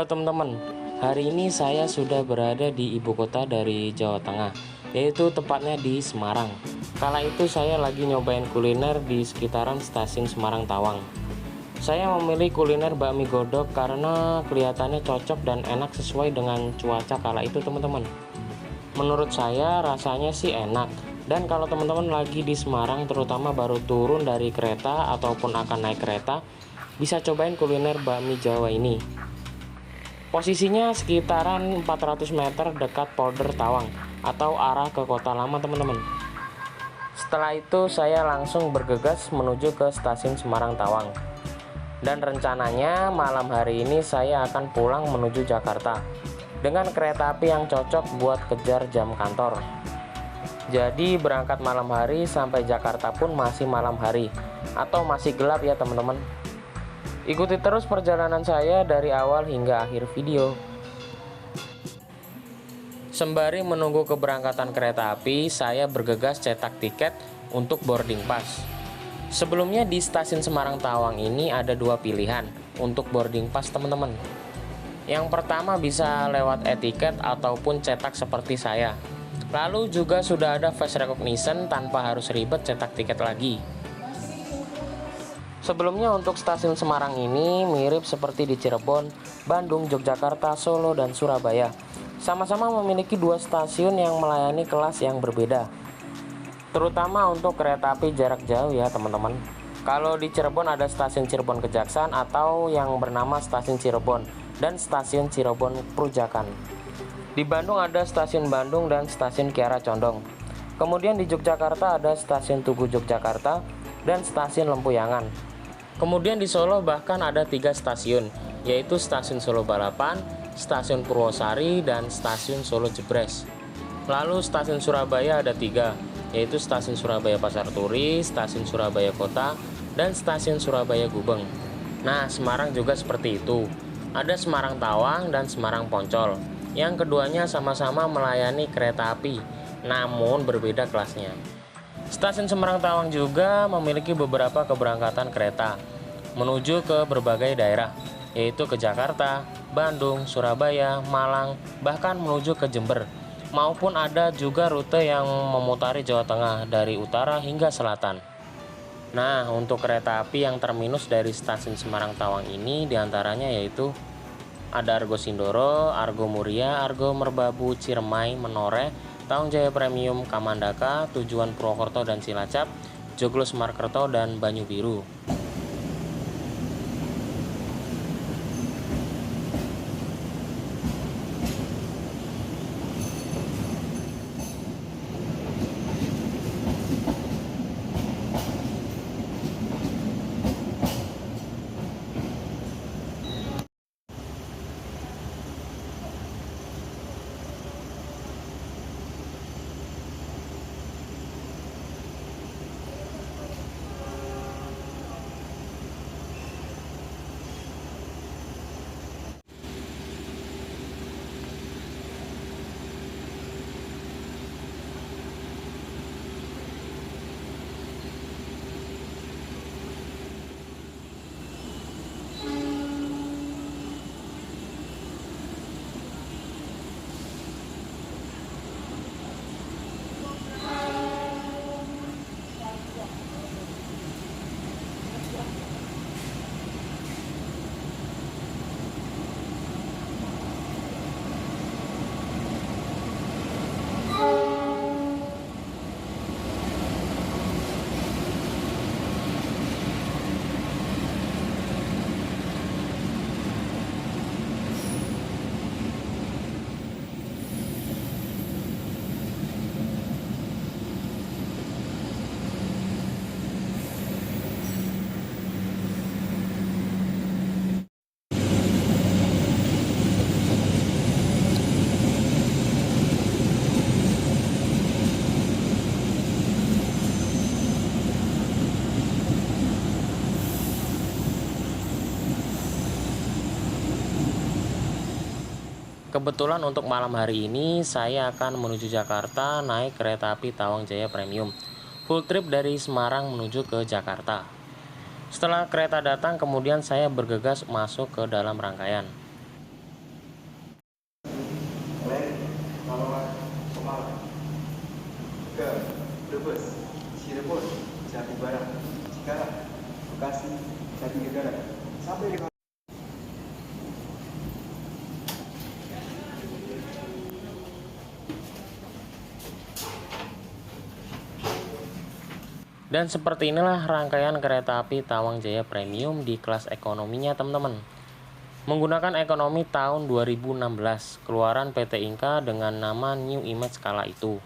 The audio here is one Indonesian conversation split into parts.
Halo teman-teman, hari ini saya sudah berada di ibu kota dari Jawa Tengah, yaitu tepatnya di Semarang. Kala itu saya lagi nyobain kuliner di sekitaran stasiun Semarang Tawang. Saya memilih kuliner bakmi godok karena kelihatannya cocok dan enak sesuai dengan cuaca kala itu teman-teman. Menurut saya rasanya sih enak. Dan kalau teman-teman lagi di Semarang, terutama baru turun dari kereta ataupun akan naik kereta, bisa cobain kuliner bakmi Jawa ini. Posisinya sekitaran 400 meter dekat Polder Tawang atau arah ke kota lama teman-teman. Setelah itu saya langsung bergegas menuju ke stasiun Semarang Tawang. Dan rencananya malam hari ini saya akan pulang menuju Jakarta dengan kereta api yang cocok buat kejar jam kantor. Jadi berangkat malam hari sampai Jakarta pun masih malam hari atau masih gelap ya teman-teman. Ikuti terus perjalanan saya dari awal hingga akhir video. Sembari menunggu keberangkatan kereta api, saya bergegas cetak tiket untuk boarding pass. Sebelumnya di stasiun Semarang Tawang ini ada dua pilihan untuk boarding pass teman-teman. Yang pertama bisa lewat e-tiket ataupun cetak seperti saya. Lalu juga sudah ada face recognition tanpa harus ribet cetak tiket lagi. Sebelumnya untuk stasiun Semarang ini mirip seperti di Cirebon, Bandung, Yogyakarta, Solo, dan Surabaya. Sama-sama memiliki dua stasiun yang melayani kelas yang berbeda. Terutama untuk kereta api jarak jauh ya teman-teman. Kalau di Cirebon ada stasiun Cirebon Kejaksaan atau yang bernama stasiun Cirebon dan stasiun Cirebon Prujakan. Di Bandung ada stasiun Bandung dan stasiun Kiara Condong. Kemudian di Yogyakarta ada stasiun Tugu Yogyakarta dan stasiun Lempuyangan. Kemudian di Solo bahkan ada 3 stasiun, yaitu stasiun Solo Balapan, stasiun Purwosari, dan stasiun Solo Jebres. Lalu stasiun Surabaya ada 3, yaitu stasiun Surabaya Pasar Turi, stasiun Surabaya Kota, dan stasiun Surabaya Gubeng. Nah, Semarang juga seperti itu. Ada Semarang Tawang dan Semarang Poncol, yang keduanya sama-sama melayani kereta api, namun berbeda kelasnya. Stasiun Semarang Tawang juga memiliki beberapa keberangkatan kereta menuju ke berbagai daerah, yaitu ke Jakarta, Bandung, Surabaya, Malang, bahkan menuju ke Jember. Maupun ada juga rute yang memutari Jawa Tengah dari utara hingga selatan. Nah, untuk kereta api yang terminus dari stasiun Semarang Tawang ini diantaranya yaitu ada Argo Sindoro, Argo Muria, Argo Merbabu, Ciremai, Menoreh, Tawang Jaya Premium, Kamandaka, tujuan Purwokerto dan Cilacap, Joglo Semarkerto, dan Banyu Biru. Kebetulan untuk malam hari ini saya akan menuju Jakarta naik kereta api Tawang Jaya Premium. Full trip dari Semarang menuju ke Jakarta. Setelah kereta datang kemudian saya bergegas masuk ke dalam rangkaian. Cikarang, Bekasi, Jatinegara, sampai dengan Dan seperti inilah rangkaian kereta api Tawang Jaya Premium di kelas ekonominya teman-teman. Menggunakan ekonomi tahun 2016, keluaran PT Inka dengan nama New Image kala itu.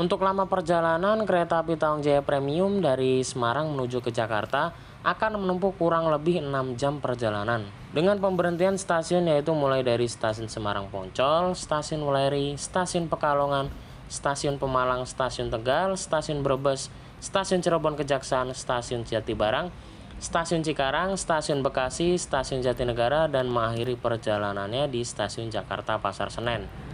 Untuk lama perjalanan kereta api Tawang Jaya Premium dari Semarang menuju ke Jakarta akan menempuh kurang lebih 6 jam perjalanan. Dengan pemberhentian stasiun yaitu mulai dari stasiun Semarang Poncol, stasiun Weleri, stasiun Pekalongan, stasiun Pemalang, stasiun Tegal, stasiun Brebes, stasiun Cirebon Kejaksaan, stasiun Jatibarang, stasiun Cikarang, stasiun Bekasi, stasiun Jatinegara, dan mengakhiri perjalanannya di stasiun Jakarta Pasar Senen.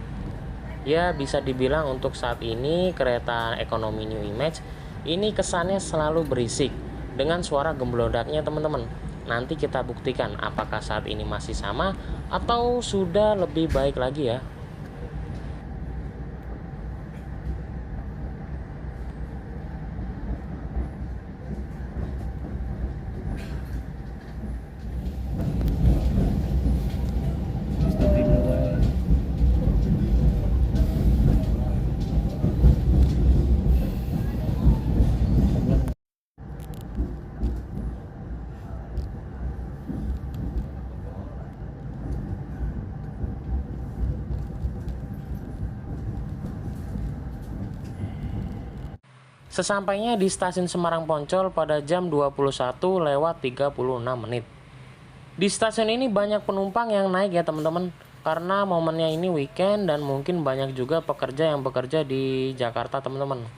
Ya, bisa dibilang untuk saat ini kereta ekonomi New Image ini kesannya selalu berisik dengan suara gemblodaknya teman-teman. Nanti kita buktikan apakah saat ini masih sama atau sudah lebih baik lagi ya. Sesampainya di stasiun Semarang Poncol pada jam 21:36. Di stasiun ini banyak penumpang yang naik ya teman-teman, karena momennya ini weekend dan mungkin banyak juga pekerja yang bekerja di Jakarta teman-teman.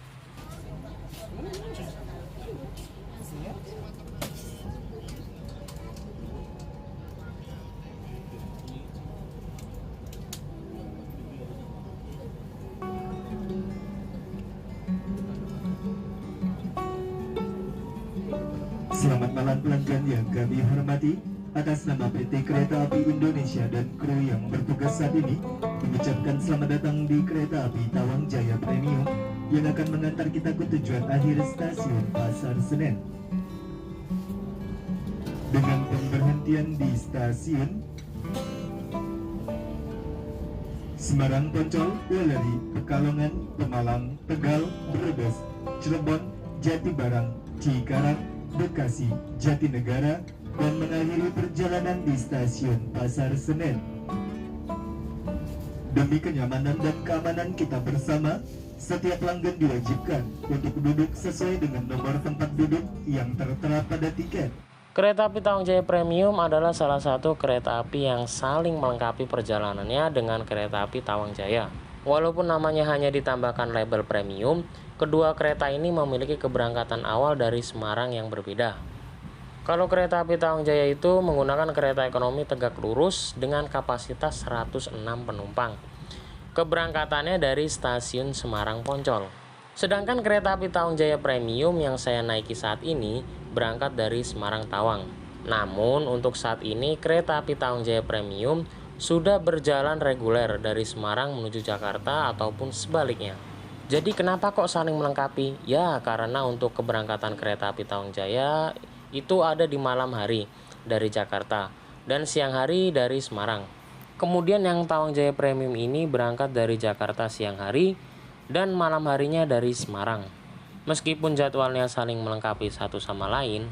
Selamat malam pelanggan yang kami hormati. Atas nama PT Kereta Api Indonesia dan kru yang bertugas saat ini, mengucapkan selamat datang di Kereta Api Tawang Jaya Premium yang akan mengantar kita ke tujuan akhir stasiun Pasar Senen. Dengan pemberhentian di stasiun Semarang Poncol, Weleri, Pekalongan, Pemalang, Tegal, Brebes, Cirebon, Jatibarang, Cikarang, Bekasi, Jatinegara, dan mengakhiri perjalanan di stasiun Pasar Senen. Demi kenyamanan dan keamanan kita bersama, setiap pelanggan diwajibkan untuk duduk sesuai dengan nomor tempat duduk yang tertera pada tiket. Kereta api Tawang Jaya Premium adalah salah satu kereta api yang saling melengkapi perjalanannya dengan kereta api Tawang Jaya. Walaupun namanya hanya ditambahkan label premium, kedua kereta ini memiliki keberangkatan awal dari Semarang yang berbeda. Kalau kereta api Tawang Jaya itu menggunakan kereta ekonomi tegak lurus dengan kapasitas 106 penumpang. Keberangkatannya dari stasiun Semarang Poncol. Sedangkan kereta api Tawang Jaya Premium yang saya naiki saat ini berangkat dari Semarang Tawang. Namun untuk saat ini kereta api Tawang Jaya Premium sudah berjalan reguler dari Semarang menuju Jakarta ataupun sebaliknya. Jadi kenapa kok saling melengkapi? Ya karena untuk keberangkatan kereta api Tawang Jaya itu ada di malam hari dari Jakarta dan siang hari dari Semarang. Kemudian yang Tawang Jaya Premium ini berangkat dari Jakarta siang hari dan malam harinya dari Semarang. Meskipun jadwalnya saling melengkapi satu sama lain,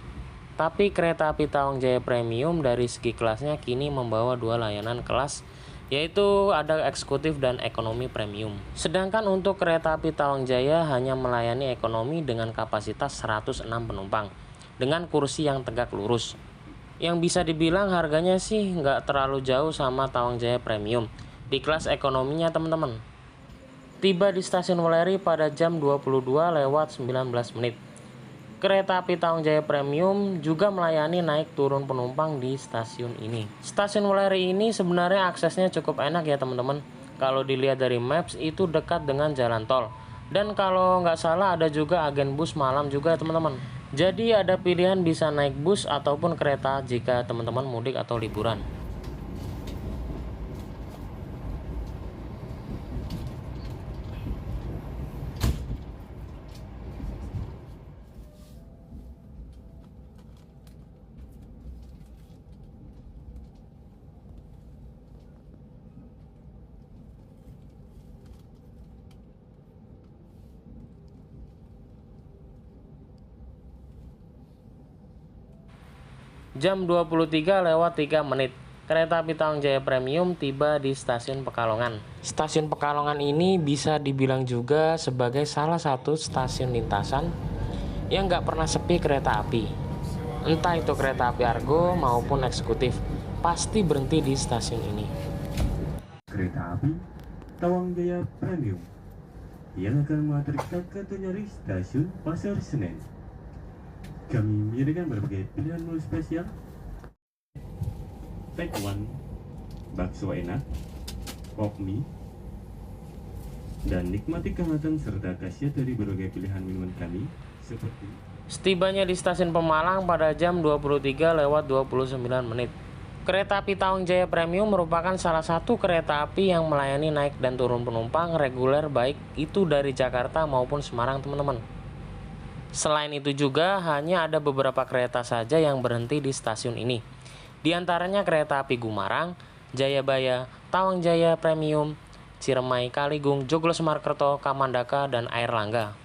tapi kereta api Tawang Jaya Premium dari segi kelasnya kini membawa dua layanan kelas yaitu ada eksekutif dan ekonomi premium. Sedangkan untuk kereta api Tawang Jaya hanya melayani ekonomi dengan kapasitas 106 penumpang dengan kursi yang tegak lurus. Yang bisa dibilang harganya sih nggak terlalu jauh sama Tawang Jaya Premium di kelas ekonominya teman-teman. Tiba di stasiun Weleri pada jam 22:19 menit. Kereta api Tawang Jaya Premium juga melayani naik turun penumpang di stasiun ini. Stasiun Weleri ini sebenarnya aksesnya cukup enak ya teman-teman. Kalau dilihat dari maps itu dekat dengan jalan tol. Dan kalau nggak salah ada juga agen bus malam juga teman-teman. Jadi ada pilihan bisa naik bus ataupun kereta jika teman-teman mudik atau liburan. Jam 23:03 menit. Kereta api Tawang Jaya Premium tiba di stasiun Pekalongan. Stasiun Pekalongan ini bisa dibilang juga sebagai salah satu stasiun lintasan yang nggak pernah sepi kereta api. Entah itu kereta api Argo maupun eksekutif, pasti berhenti di stasiun ini. Kereta api Tawang Jaya Premium yang akan mengantar kita ke Tanyari Stasiun Pasar Senen. Kami menyediakan berbagai pilihan menu spesial, tekwan, bakso enak, pop mie, dan nikmati kehangatan serta khasiat dari berbagai pilihan minuman kami seperti. Setibanya di stasiun Pemalang pada jam 23:29 menit. Kereta api Tawang Jaya Premium merupakan salah satu kereta api yang melayani naik dan turun penumpang reguler baik itu dari Jakarta maupun Semarang teman-teman. Selain itu juga hanya ada beberapa kereta saja yang berhenti di stasiun ini. Di antaranya kereta api Gumarang, Jayabaya, Tawang Jaya Premium, Ciremai, Kaligung, Joglo Semarkerto, Kamandaka, dan Airlangga.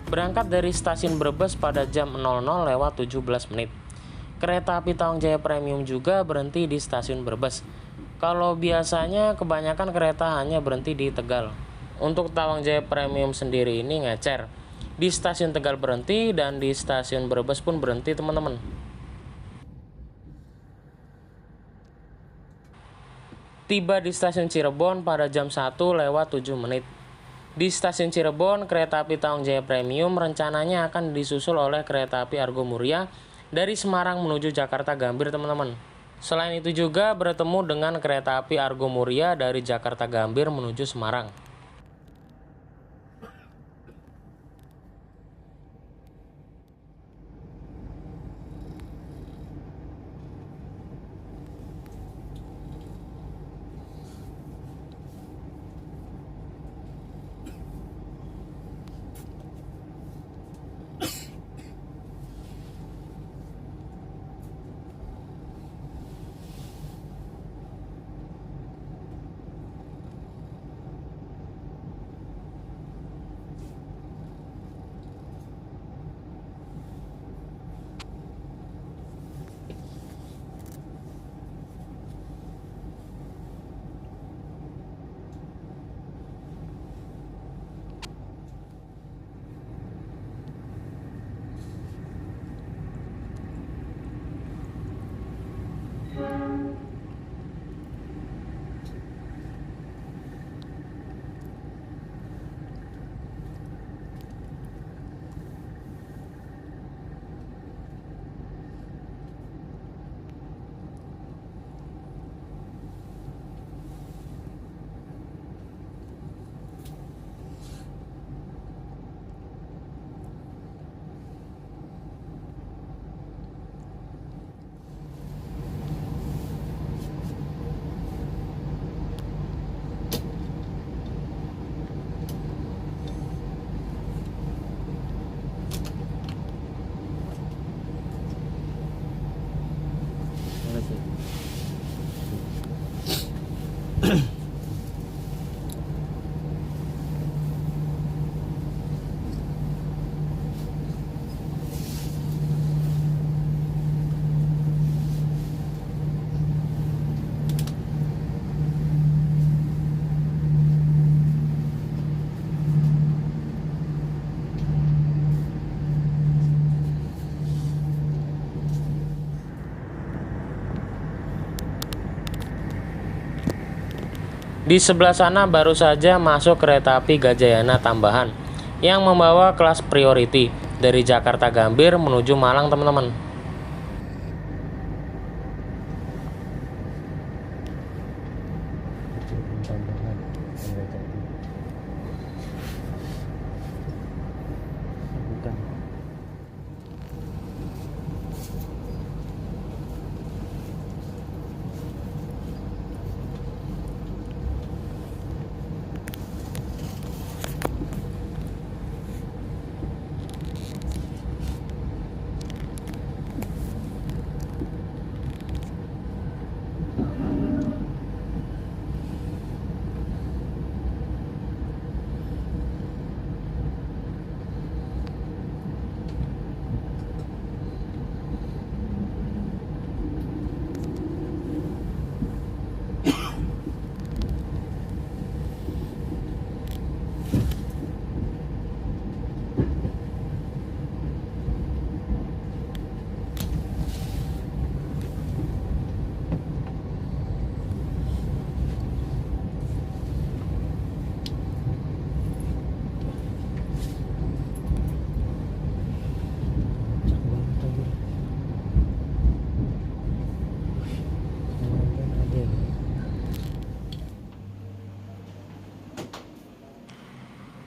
Berangkat dari stasiun Brebes pada jam 00:17 menit. Kereta api Tawang Jaya Premium juga berhenti di stasiun Brebes. Kalau biasanya kebanyakan kereta hanya berhenti di Tegal. Untuk Tawang Jaya Premium sendiri ini ngecer. Di stasiun Tegal berhenti dan di stasiun Brebes pun berhenti teman-teman. Tiba di stasiun Cirebon pada jam 1:07 menit. Di stasiun Cirebon, kereta api Tawang Jaya Premium rencananya akan disusul oleh kereta api Argo Muria dari Semarang menuju Jakarta Gambir teman-teman. Selain itu juga bertemu dengan kereta api Argo Muria dari Jakarta Gambir menuju Semarang. Di sebelah sana baru saja masuk kereta api Gajayana tambahan yang membawa kelas priority dari Jakarta Gambir menuju Malang, teman-teman.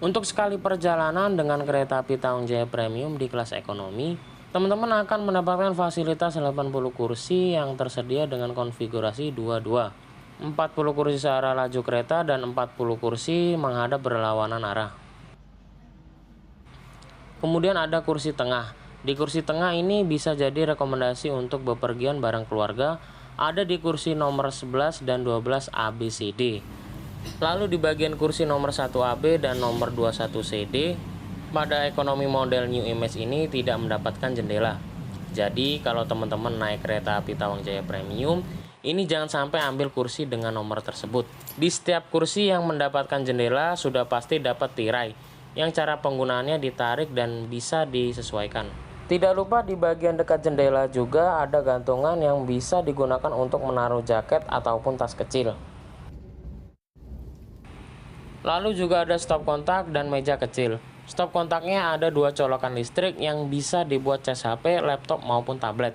Untuk sekali perjalanan dengan kereta api Tawang Jaya Premium di kelas ekonomi, teman-teman akan mendapatkan fasilitas 80 kursi yang tersedia dengan konfigurasi 2-2. 40 kursi searah laju kereta dan 40 kursi menghadap berlawanan arah. Kemudian ada kursi tengah. Di kursi tengah ini bisa jadi rekomendasi untuk bepergian bareng keluarga. Ada di kursi nomor 11 dan 12 ABCD. Lalu di bagian kursi nomor 1 AB dan nomor 21 CD, pada ekonomi model New Image ini tidak mendapatkan jendela. Jadi kalau teman-teman naik kereta api Tawang Jaya Premium, ini jangan sampai ambil kursi dengan nomor tersebut. Di setiap kursi yang mendapatkan jendela sudah pasti dapat tirai, yang cara penggunaannya ditarik dan bisa disesuaikan. Tidak lupa di bagian dekat jendela juga ada gantungan yang bisa digunakan untuk menaruh jaket ataupun tas kecil. Lalu juga ada stop kontak dan meja kecil. Stop kontaknya ada 2 colokan listrik yang bisa dibuat cas HP, laptop maupun tablet.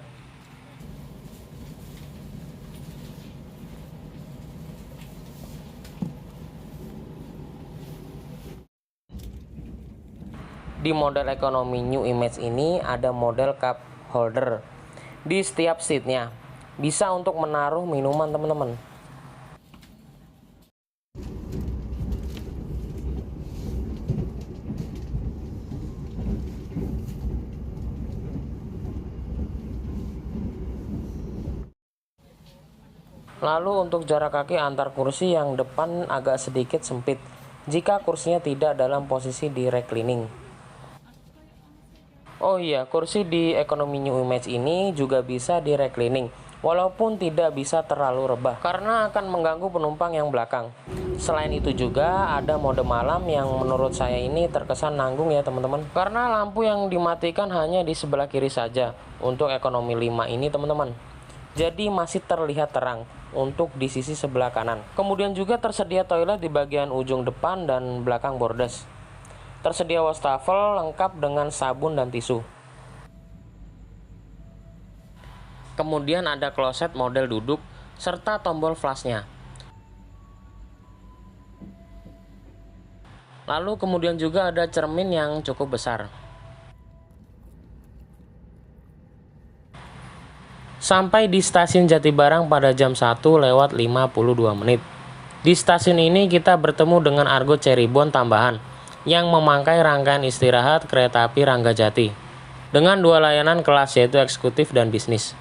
Di model ekonomi New Image ini ada model cup holder di setiap seatnya. Bisa untuk menaruh minuman, teman-teman. Lalu untuk jarak kaki antar kursi yang depan agak sedikit sempit jika kursinya tidak dalam posisi di reclining. Oh iya, kursi di ekonomi New Image ini juga bisa di reclining, walaupun tidak bisa terlalu rebah karena akan mengganggu penumpang yang belakang. Selain itu juga ada mode malam yang menurut saya ini terkesan nanggung ya teman-teman, karena lampu yang dimatikan hanya di sebelah kiri saja untuk ekonomi 5 ini teman-teman. Jadi masih terlihat terang untuk di sisi sebelah kanan. Kemudian juga tersedia toilet di bagian ujung depan dan belakang bordes. Tersedia wastafel lengkap dengan sabun dan tisu. Kemudian ada kloset model duduk serta tombol flashnya. Lalu kemudian juga ada cermin yang cukup besar. Sampai di stasiun Jatibarang pada jam 1:52. Di stasiun ini kita bertemu dengan Argo Cirebon tambahan yang memangkai rangkaian istirahat kereta api Ranggajati dengan 2 layanan kelas yaitu eksekutif dan bisnis.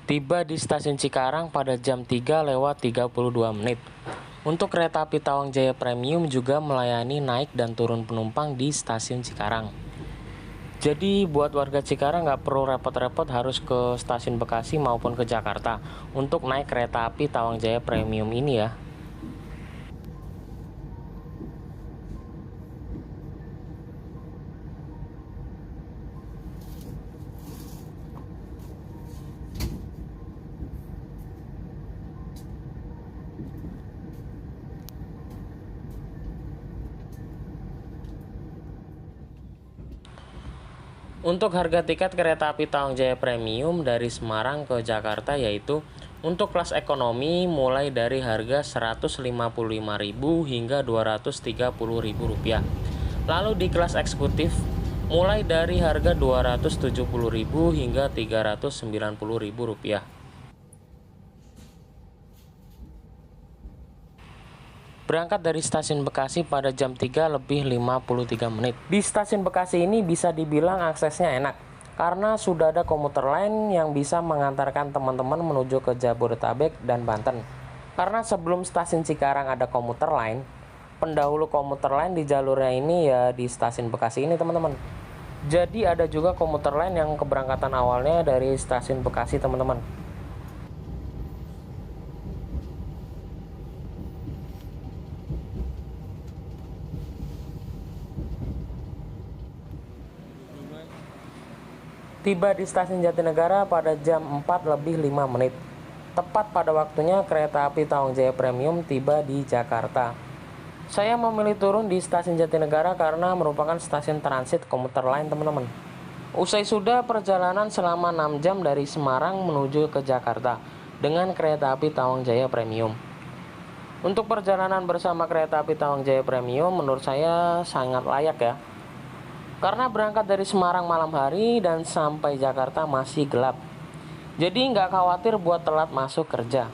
Tiba di stasiun Cikarang pada jam 3:32. Untuk kereta api Tawang Jaya Premium juga melayani naik dan turun penumpang di stasiun Cikarang. Jadi buat warga Cikarang nggak perlu repot-repot harus ke stasiun Bekasi maupun ke Jakarta untuk naik kereta api Tawang Jaya Premium ini ya. Untuk harga tiket kereta api Tawang Jaya Premium dari Semarang ke Jakarta yaitu untuk kelas ekonomi mulai dari harga Rp155.000 hingga Rp230.000. Lalu di kelas eksekutif mulai dari harga Rp270.000 hingga Rp390.000. Berangkat dari stasiun Bekasi pada jam 3:53. Di stasiun Bekasi ini bisa dibilang aksesnya enak, karena sudah ada komuter lain yang bisa mengantarkan teman-teman menuju ke Jabodetabek dan Banten. Karena sebelum stasiun Cikarang ada komuter lain, pendahulu komuter lain di jalurnya ini ya di stasiun Bekasi ini teman-teman. Jadi ada juga komuter lain yang keberangkatan awalnya dari stasiun Bekasi teman-teman. Tiba di stasiun Jatinegara pada jam 4:05. Tepat pada waktunya kereta api Tawang Jaya Premium tiba di Jakarta. Saya memilih turun di stasiun Jatinegara karena merupakan stasiun transit komuter lain teman-teman. Usai sudah perjalanan selama 6 jam dari Semarang menuju ke Jakarta dengan kereta api Tawang Jaya Premium. Untuk perjalanan bersama kereta api Tawang Jaya Premium menurut saya sangat layak ya. Karena berangkat dari Semarang malam hari dan sampai Jakarta masih gelap. Jadi nggak khawatir buat telat masuk kerja.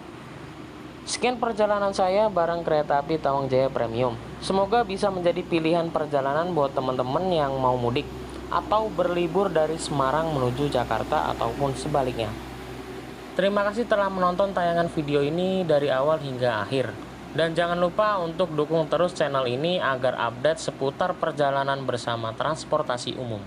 Sekian perjalanan saya bareng kereta api Tawang Jaya Premium. Semoga bisa menjadi pilihan perjalanan buat teman-teman yang mau mudik atau berlibur dari Semarang menuju Jakarta ataupun sebaliknya. Terima kasih telah menonton tayangan video ini dari awal hingga akhir. Dan jangan lupa untuk dukung terus channel ini agar update seputar perjalanan bersama transportasi umum.